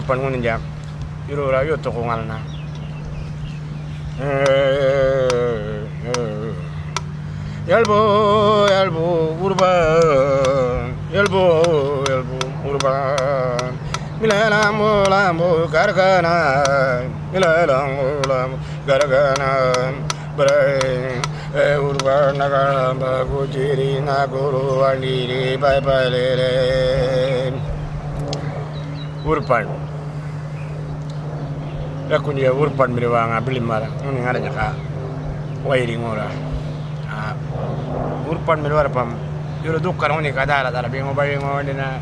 Wurrparn ngono njak irora yo to ko ngalna yalbo Wurrparn yalbo Wurrparn milalambo gargana milalambo gargana bray Wurrparn nagamba gujiri naguru andiri bye bye lele Wurrparn yakunye Wurrparn mirwanga bilimara ngani ngara nyaka wairi ngora Wurrparn mirwara pam yoro dukkan ngoni kadara dara bingo bari ngoni na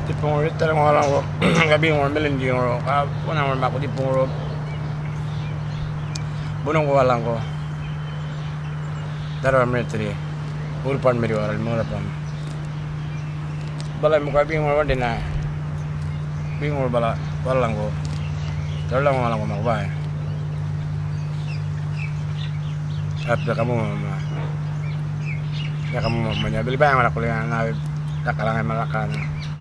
tipong ritter ngola ngo gabi ngor melendi ngoro ka pona ngor mako tipong ro bunong ko walang ko Dharrapuy Wurrparn mirwara mora pam balay mo ka bingo ngor na bingo bala walang ko dalang walang ko makbay at kamu mama ya kamu mamanya beli bayang wala kuliah na nakalangan malakan